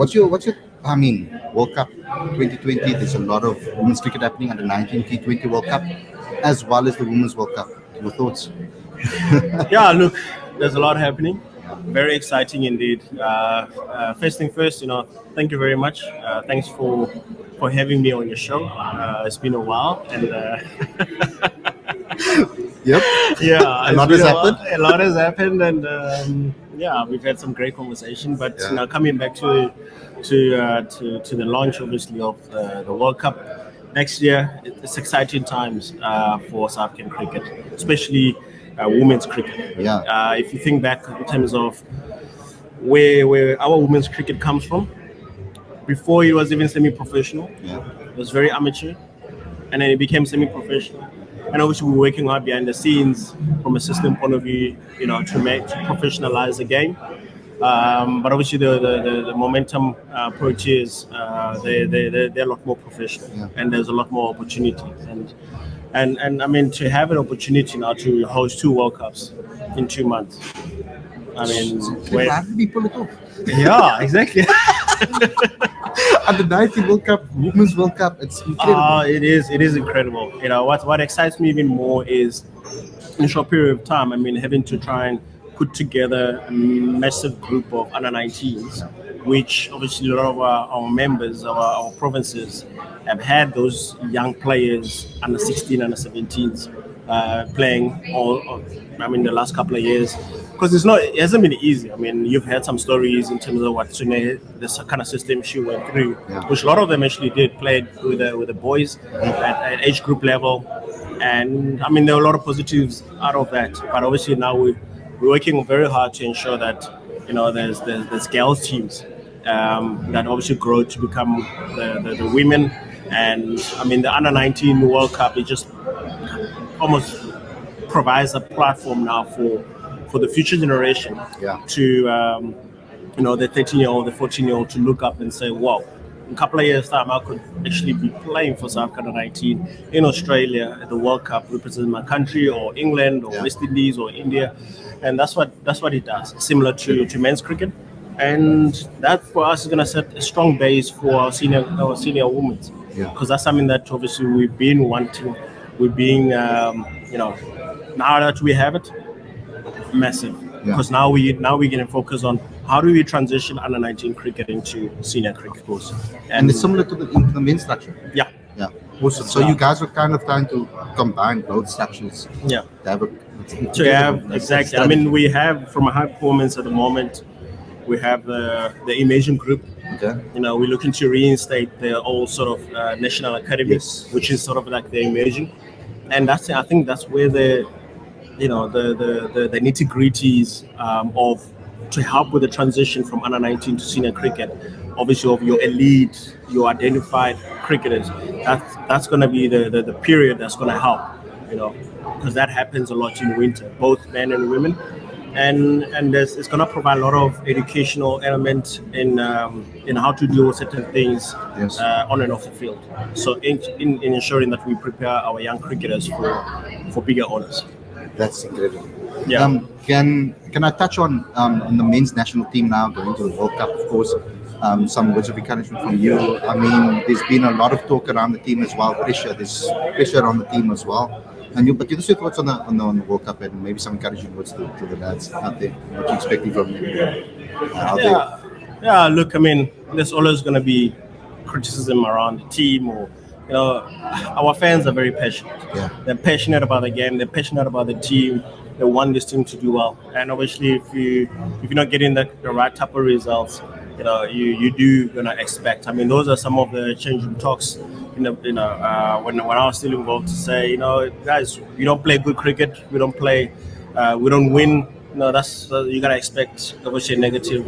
What's your I mean, World Cup 2020, there's a lot of women's cricket happening under 19 T20 World Cup, as well as the Women's World Cup. Your thoughts? Yeah, look, there's a lot happening. Very exciting indeed. First thing first, thank you very much. Thanks for having me on your show. It's been a while, and Yep. yeah, A it's lot been has a while. happened. A lot has happened, and yeah, we've had some great conversation. But Yeah. coming back to the launch, obviously, of the World Cup next year, it's exciting times for South African cricket, especially women's cricket. Yeah. If you think back in terms of where our women's cricket comes from, before it was even semi-professional, Yeah. it was very amateur, and then it became semi-professional. And obviously, we're working hard behind the scenes from a system point of view, to professionalize the game. But obviously, the momentum Proteas, they're a lot more professional, Yeah. and there's a lot more opportunity. And I mean, to have an opportunity now to host two World Cups in 2 months. I mean, How did we pull it off? yeah, exactly. Under 19 World Cup, Women's World Cup, it's incredible. It is incredible. What excites me even more is in a short period of time, I mean, having to try and put together a massive group of under 19s, which obviously a lot of our members, our provinces, have had those young players under 16, under 17s playing I mean, the last couple of years. Because it hasn't been easy. I mean, you've had some stories in terms of what Sune, this kind of system she went through, Yeah. which a lot of them actually played with the boys at age group level, and I mean there are a lot of positives out of that. But obviously now we're working very hard to ensure that there's girls teams that obviously grow to become the women, and I mean the under 19 World Cup, it just almost provides a platform now for the future generation Yeah. to the 13-year-old, the 14-year-old to look up and say, wow, in a couple of years' time, I could actually be playing for South Africa 19 in Australia at the World Cup, representing my country, or England, or Yeah. West Indies, or India, and that's what it does. Similar to men's cricket, and that for us is going to set a strong base for our senior women, Yeah. because that's something that obviously we've been wanting. We've been, now that we have it, massive. Yeah. Because now we're going to focus on how do we transition under 19 cricket into senior cricket course. And it's similar to the men's structure. Yeah, Yeah. Awesome. So you guys are kind of trying to combine both structures. yeah. To have So you have exactly. I mean, we have from a high performance at the moment. We have the Imagine group. Okay. We're looking to reinstate the old sort of national academy, Yes. which is sort of like the Imagine, and I think that's where the nitty gritties of to help with the transition from under 19 to senior cricket, obviously of your elite, your identified cricketers. That's going to be the period that's going to help, because that happens a lot in winter, both men and women, and it's going to provide a lot of educational element in how to deal with certain things Yes. on and off the field. So in ensuring that we prepare our young cricketers for bigger honors. That's incredible. Yeah. Can I touch on the men's national team now going to the World Cup? Of course, some words of encouragement from you. I mean, there's been a lot of talk around the team as well. There's pressure on the team as well. But give us your thoughts on the World Cup and maybe some encouraging words to the lads out there. What you're expecting from them out there? Yeah. Look, I mean, there's always going to be criticism around the team, or our fans are very passionate. Yeah. They're passionate about the game. They're passionate about the team. They want this team to do well. And obviously, if you're not getting the right type of results, you do gonna expect. I mean, those are some of the changing talks. When I was still involved, to say, guys, we don't play good cricket. We don't win. That's you gotta expect obviously negative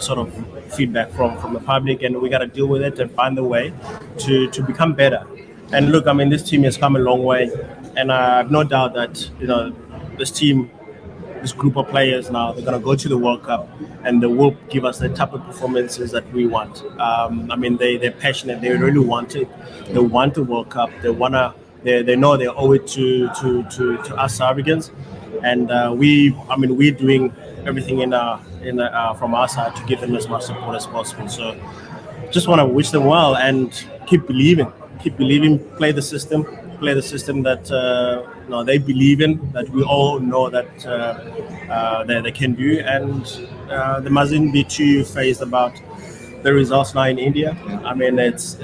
sort of feedback from the public, and we gotta deal with it and find a way to become better. And look, I mean, this team has come a long way, and I have no doubt that this group of players now, they're gonna go to the World Cup, and they will give us the type of performances that we want. I mean, they're passionate. They really want it. They want the World Cup. They know they owe it to us South Africans. And we're doing everything in from our side to give them as much support as possible. So just want to wish them well and keep believing, play the system that they believe in, that we all know that they can do, and they mustn't be too phased about the results now in India. I mean, it's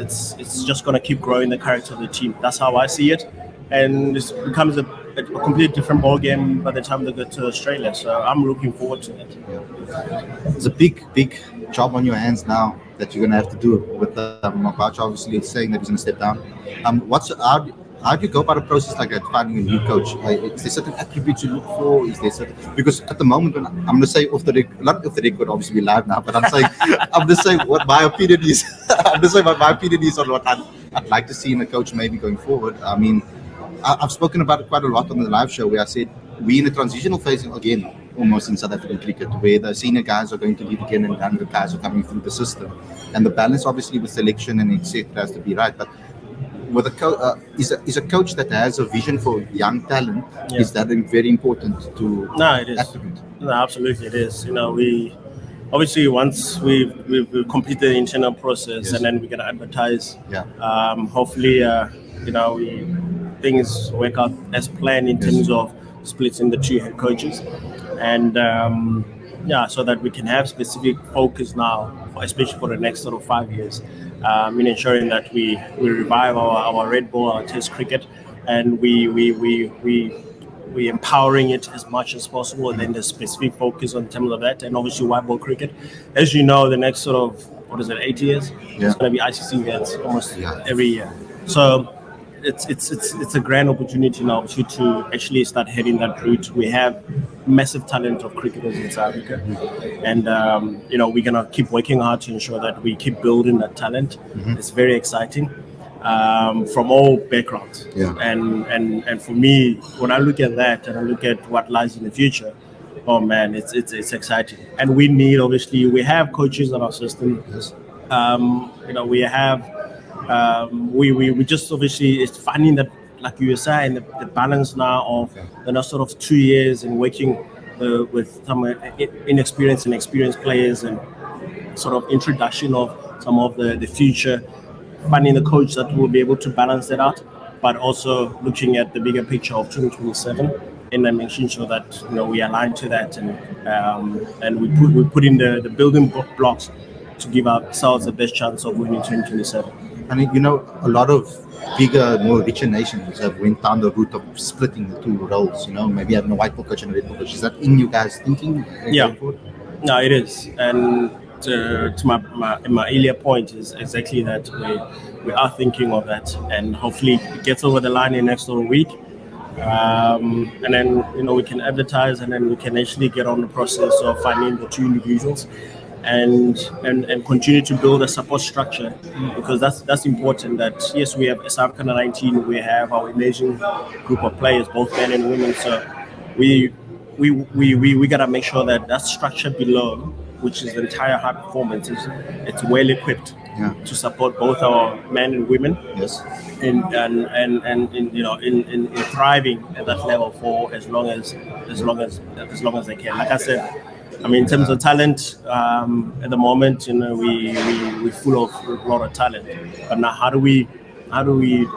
just going to keep growing the character of the team. That's how I see it, and it becomes a completely different ball game by the time they get to Australia. So I'm looking forward to it. It's a big job on your hands now that you're going to have to do with Mabacha obviously saying that he's going to step down. How do you go about a process like that, finding a new coach? Is there certain attributes you look for? Is there certain, because at the moment, when I'm going to say not off the record, obviously we live now, but I'm saying I'm just saying what my opinion is. I'm just saying what my opinion is on what I'd like to see in a coach maybe going forward. I mean, I've spoken about it quite a lot on the live show where I said we're in a transitional phase again, almost in South African cricket, where the senior guys are going to leave again and younger guys are coming through the system, and the balance obviously with selection and etc. has to be right. But with is a coach that has a vision for young talent, is that very important to attribute? No, absolutely it is. We obviously once we've completed the internal process, and then we're going to advertise. Hopefully things work out as planned in terms of splitting the two head coaches, and so that we can have specific focus now, especially for the next sort of 5 years, in ensuring that we revive our red ball, our test cricket, and we empowering it as much as possible, and then the specific focus on terms of that, and obviously white ball cricket. As you know, the next sort of 8 years, it's going to be ICC events almost every year. So it's a grand opportunity now to actually start heading that route. We have massive talent of cricketers in South Africa, and we're gonna keep working hard to ensure that we keep building that talent. It's very exciting from all backgrounds, and for me, when I look at that and I look at what lies in the future, oh man, it's exciting. And we need, obviously, we have coaches in our system. We have. We just obviously it's finding that, like you were saying, the balance now of the sort of 2 years and working with some inexperienced and experienced players, and sort of introduction of some of the future, finding the coach that will be able to balance that out, but also looking at the bigger picture of 2027, and then making sure that we align to that, and we put in the building blocks to give ourselves the best chance of winning 2027. And a lot of bigger, more richer nations have went down the route of splitting the two roles. Maybe having a white ball coach and a red ball coach. Is that in you guys' thinking? No, it is. And to my earlier point is exactly that we are thinking of that, and hopefully it gets over the line in the next week. And then we can advertise, and then we can actually get on the process of finding the two individuals, and continue to build a support structure, because that's important. That yes, we have South Africa 19, we have our amazing group of players, both men and women. So we gotta make sure that structure below, which is the entire high performance, it's well equipped to support both our men and women. Yes. And in thriving at that level for as long as they can. Like I said, I mean, in terms of talent, at the moment, we're full of a lot of talent. But now, how do we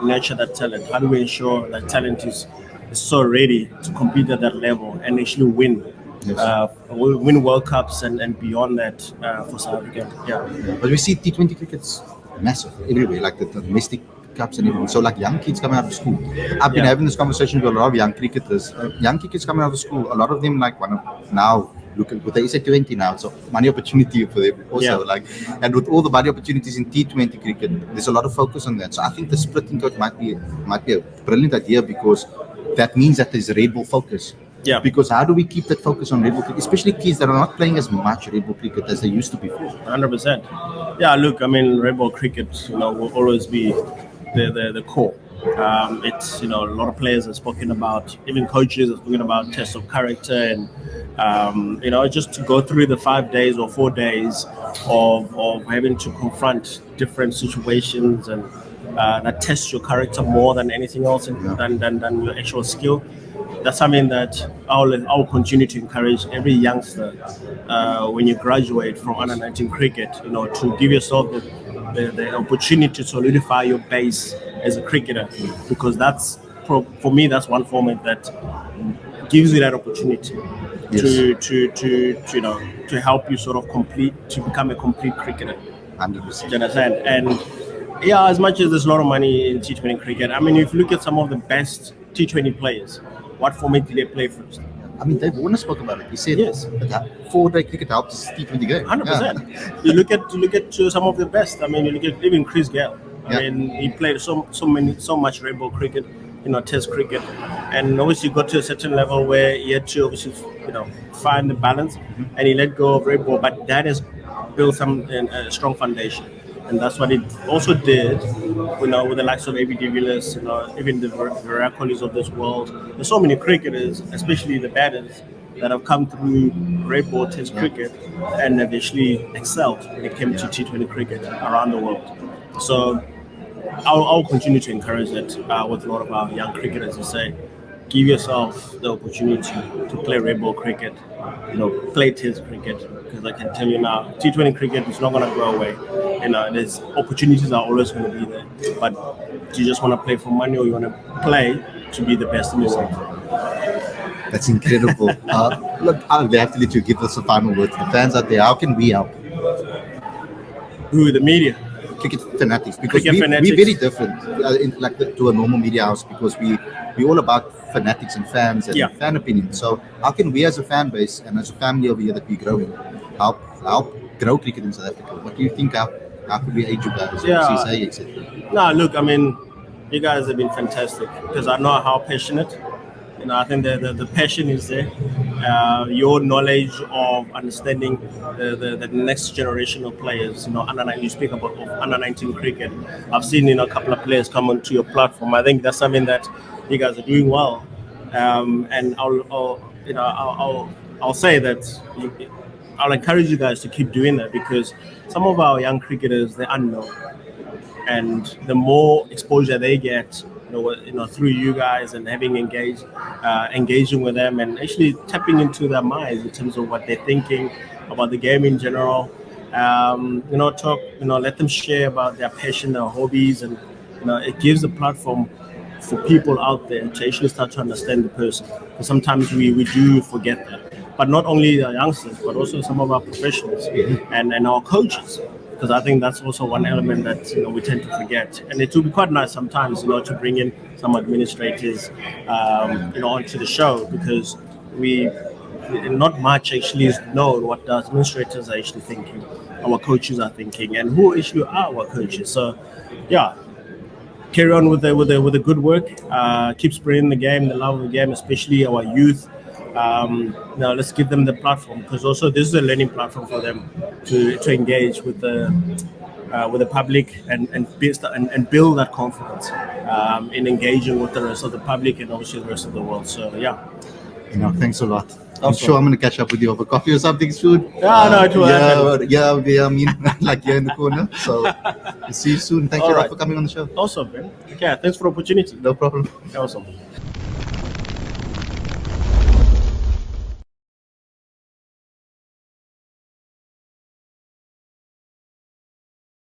nurture that talent? How do we ensure that talent is so ready to compete at that level and actually win World Cups and beyond that for South Africa? But we see T20 cricket's massive everywhere, like the domestic cups and everything. So like young kids coming out of school. I've been having this conversation with a lot of young cricketers. Young kids coming out of school, a lot of them now look at with the SA20 now, so money opportunity for them also. And with all the money opportunities in T20 cricket, there's a lot of focus on that. So I think the splitting coach might be a brilliant idea, because that means that there's red ball focus. Yeah. Because how do we keep that focus on red ball cricket, especially kids that are not playing as much red ball cricket as they used to before? 100%. Yeah, look, I mean, red ball cricket, will always be the core. It's a lot of players have spoken about, even coaches have spoken about tests of character, and just to go through the 5 days or 4 days of having to confront different situations, and that tests your character more than anything else, than your actual skill. that's something that I'll continue to encourage every youngster when you graduate from under 19 cricket, to give yourself the opportunity to solidify your base as a cricketer, because that's for me that's one format that gives you that opportunity to help you sort of become a complete cricketer. 100%. Do you understand? And yeah, as much as there's a lot of money in T20 cricket, I mean, if you look at some of the best T20 players, what format did they play first? I mean, Dave Warner spoke about it. He said, Yes, that 4-day cricket helps T20 game. 100%. You look at some of the best. I mean, you look at even Chris Gale. I mean, he played so much rainbow cricket, Test cricket, and obviously got to a certain level where he had to obviously, find the balance, and he let go of rainbow. But that has built a strong foundation. And that's what it also did, with the likes of A.B. de Villiers, even the Virat Kohlis of this world. There's so many cricketers, especially the batters, that have come through red ball Test cricket and have actually excelled when it came to T20 cricket around the world. So I'll continue to encourage it with a lot of our young cricketers to say, give yourself the opportunity to play red ball cricket, play Test cricket, because I can tell you now, T20 cricket is not going to go away. There's opportunities are always going to be there. But do you just want to play for money, or you want to play to be the best in the world? That's incredible. Look, I'll have to let you give us a final word to the fans out there. How can we help? Who, the media? Cricket Fanatics, because Fanatics. we're very different to a normal media house, because we're all about fanatics and fans and fan opinions. So how can we as a fan base and as a family over here that we're growing help grow cricket in South Africa? What do you think? How could we aid you guys? CSA, etc. No, look, I mean, you guys have been fantastic, because I know how passionate. I think the passion is there. Your knowledge of understanding the next generation of players. You speak about under 19 cricket. I've seen a couple of players come onto your platform. I think that's something that you guys are doing well. And I'll say that I'll encourage you guys to keep doing that, because some of our young cricketers, they're unknown, and the more exposure they get, through you guys and having engaging with them and actually tapping into their minds in terms of what they're thinking about the game in general. Let them share about their passion, their hobbies, and it gives a platform for people out there to actually start to understand the person. Because sometimes we do forget that. But not only the youngsters, but also some of our professionals and our coaches. Because I think that's also one element that we tend to forget, and it will be quite nice sometimes, to bring in some administrators, onto the show, because not much actually is known what the administrators are actually thinking, our coaches are thinking, and who actually are our coaches. So, carry on with the good work. Keep spreading the game, the love of the game, especially our youth. Let's give them the platform, because also this is a learning platform for them to engage with the public and build that confidence in engaging with the rest of the public and obviously the rest of the world. So thanks a lot. I'm sure I'm going to catch up with you over coffee or something soon. No, it will happen. I mean, like you're in the corner. So see you soon. Thank you for coming on the show. Awesome, man. Okay, thanks for the opportunity. No problem. Awesome.